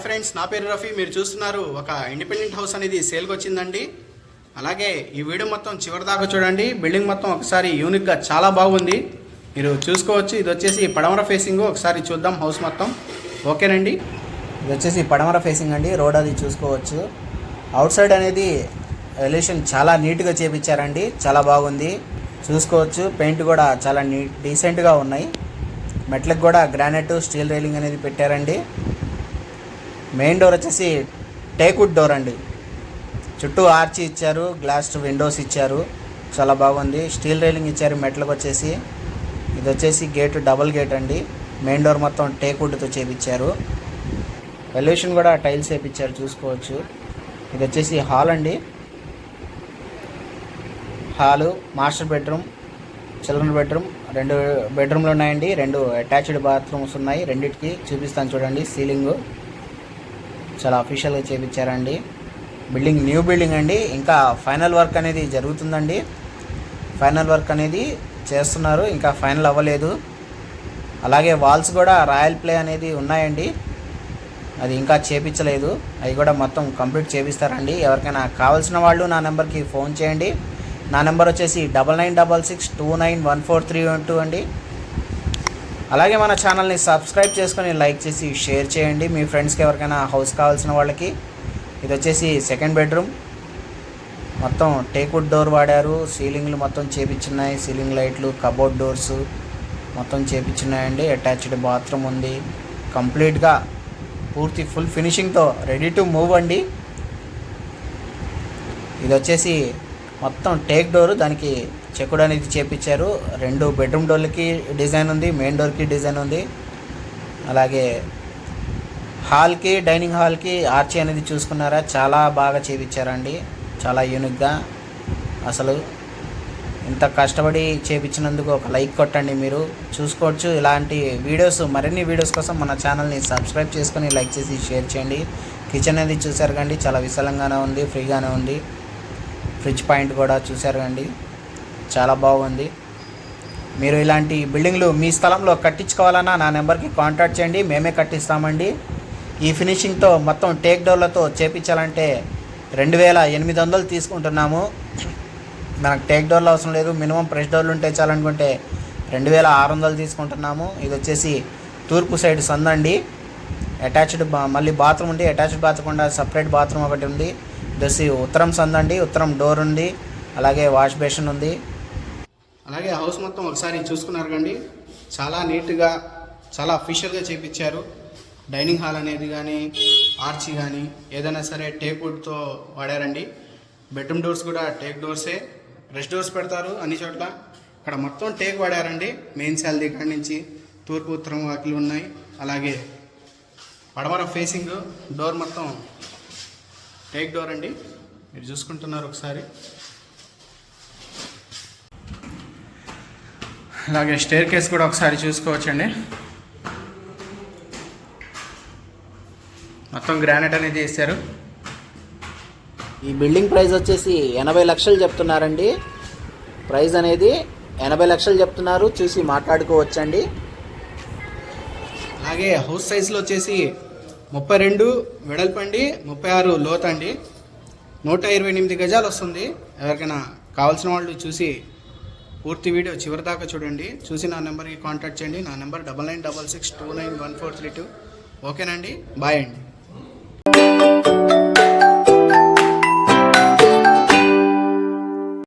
Hi friends, నా పేరు రఫీ. మీరు చూస్తున్నారు ఒక ఇండిపెండెంట్ హౌస్ అనేది సేల్కి వచ్చిందండి. అలాగే ఈ వీడియో మొత్తం చివరి దాకా చూడండి. బిల్డింగ్ మొత్తం ఒకసారి యూనిక్గా చాలా బాగుంది, మీరు చూసుకోవచ్చు. ఇది వచ్చేసి పడమర ఫేసింగ్. ఒకసారి చూద్దాం హౌస్ మొత్తం. ఓకేనండి, ఇది వచ్చేసి పడమర ఫేసింగ్ అండి. రోడ్ అది చూసుకోవచ్చు. అవుట్ సైడ్ అనేది ఎలివేషన్ చాలా నీట్గా చేపించారండి, చాలా బాగుంది చూసుకోవచ్చు. పెయింట్ కూడా చాలా డీసెంట్గా ఉన్నాయి. మెట్లకు కూడా గ్రానైట్ స్టీల్ రైలింగ్ అనేది పెట్టారండి. మెయిన్ డోర్ వచ్చేసి టేక్వుడ్ డోర్ అండి. చుట్టూ ఆర్చి ఇచ్చారు, గ్లాస్ విండోస్ ఇచ్చారు, చాలా బాగుంది. స్టీల్ రైలింగ్ ఇచ్చారు మెట్లకు వచ్చేసి. ఇది వచ్చేసి గేట్ డబుల్ గేట్ అండి. మెయిన్ డోర్ మొత్తం టేక్వుడ్తో చేపించారు. ఎలివేషన్ కూడా టైల్స్ వేయించారు చూసుకోవచ్చు. ఇది వచ్చేసి హాల్ అండి. Hall, master bedroom, children bedroom, 2 బెడ్రూమ్లు ఉన్నాయండి. 2 అటాచ్డ్ బాత్రూమ్స్ ఉన్నాయి. రెండింటికి చూపిస్తాను చూడండి. సీలింగ్ చాలా అఫీషియల్గా చేపించారండి. బిల్డింగ్ న్యూ బిల్డింగ్ అండి. ఇంకా ఫైనల్ వర్క్ అనేది జరుగుతుందండి. ఫైనల్ వర్క్ అనేది చేస్తున్నారు, ఇంకా ఫైనల్ అవ్వలేదు. అలాగే వాల్స్ కూడా రాయల్ ప్లే అనేది ఉన్నాయండి, అది ఇంకా చేపించలేదు. అవి కూడా మొత్తం కంప్లీట్ చేపిస్తారండి. ఎవరికైనా కావాల్సిన వాళ్ళు నా నెంబర్కి ఫోన్ చేయండి. నా నెంబర్ వచ్చేసి 9966291432 అండి. అలాగే మన ఛానల్ని సబ్స్క్రైబ్ చేసుకొని లైక్ చేసి షేర్ చేయండి మీ ఫ్రెండ్స్కి ఎవరికైనా హౌస్ కావాల్సిన వాళ్ళకి. ఇది వచ్చేసి సెకండ్ బెడ్రూమ్. మొత్తం టేక్వుడ్ డోర్ వాడారు. సీలింగ్లు మొత్తం చేపించున్నాయి. సీలింగ్ లైట్లు, కబోర్డ్ డోర్స్ మొత్తం చేపించున్నాయండి. అటాచ్డ్ బాత్రూమ్ ఉంది. కంప్లీట్గా పూర్తి ఫుల్ ఫినిషింగ్తో రెడీ టు మూవ్ అండి. ఇది వచ్చేసి మొత్తం టేక్ డోరు, దానికి చెక్కుడు అనేది చేపించారు. 2 బెడ్రూమ్ డోర్లకి డిజైన్ ఉంది, మెయిన్ డోర్కి డిజైన్ ఉంది. అలాగే హాల్కి, డైనింగ్ హాల్కి ఆర్చి అనేది చూసుకున్నారా, చాలా బాగా చేపించారండి, చాలా యూనిక్గా. అసలు ఇంత కష్టపడి చేపించినందుకు ఒక లైక్ కొట్టండి. మీరు చూసుకోవచ్చు. ఇలాంటి వీడియోస్, మరిన్ని వీడియోస్ కోసం మన ఛానల్ని సబ్స్క్రైబ్ చేసుకొని లైక్ చేసి షేర్ చేయండి. కిచెన్ అనేది చూసారు కండి, చాలా విశాలంగానే ఉంది, ఫ్రీగానే ఉంది. ఫ్రిడ్జ్ పాయింట్ కూడా చూసారు కండి, చాలా బాగుంది. మీరు ఇలాంటి బిల్డింగ్లు మీ స్థలంలో కట్టించుకోవాలన్నా నా నెంబర్కి కాంటాక్ట్ చేయండి, మేమే కట్టిస్తామండి. ఈ ఫినిషింగ్తో మొత్తం టేక్ డోర్లతో చేపించాలంటే 2800 తీసుకుంటున్నాము. మనకు టేక్ డోర్లు అవసరం లేదు, మినిమం ప్రెస్ డోర్లు ఉంటే చాలనుకుంటే 2600 తీసుకుంటున్నాము. ఇది వచ్చేసి తూర్పు సైడ్ సందండి. అటాచ్డ్ మళ్ళీ బాత్రూమ్ ఉంది. అటాచ్డ్ బాత్రూమ్ కూడా సపరేట్ బాత్రూమ్ ఒకటి ఉంది. ఇది వచ్చి ఉత్తరం సందండి. ఉత్తరం డోర్ ఉంది, అలాగే వాష్ బేసిన్ ఉంది. అలాగే హౌస్ మొత్తం ఒకసారి చూసుకున్నారు కండి, చాలా నీట్గా, చాలా అఫీషియల్గా చేపించారు. డైనింగ్ హాల్ అనేది కానీ, ఆర్చి కానీ ఏదైనా సరే టేక్వుడ్తో వాడారండి. బెడ్రూమ్ డోర్స్ కూడా టేక్ డోర్సే. రెస్ట్ డోర్స్ పెడతారు అన్ని చోట్ల. ఇక్కడ మొత్తం టేక్ వాడారండి. మెయిన్ శాలరీ దగ్గర నుంచి తూర్పు ఉత్తరం వాకిలు ఉన్నాయి. అలాగే పడమర ఫేసింగ్ డోర్ మొత్తం టేక్ డోర్ అండి, మీరు చూసుకుంటున్నారు ఒకసారి. అలాగే స్టేర్ కేస్ కూడా ఒకసారి చూసుకోవచ్చండి. మొత్తం గ్రానైట్ అనేది వేశారు. ఈ బిల్డింగ్ ప్రైస్ వచ్చేసి 80 లక్షలు చెప్తున్నారండి. ప్రైస్ అనేది 80 లక్షలు చెప్తున్నారు, చూసి మాట్లాడుకోవచ్చండి. అలాగే హౌస్ సైజులో వచ్చేసి 32 వెడల్పండి, 36 లోతండి, 128 గజాలు వస్తుంది. ఎవరికైనా కావాల్సిన వాళ్ళు చూసి పూర్తి వీడియో చివరి దాకా చూడండి. చూసి నా నెంబర్కి కాంటాక్ట్ చేయండి. నా నెంబర్ 9966291432. ఓకేనండి, బాయ్ అండి.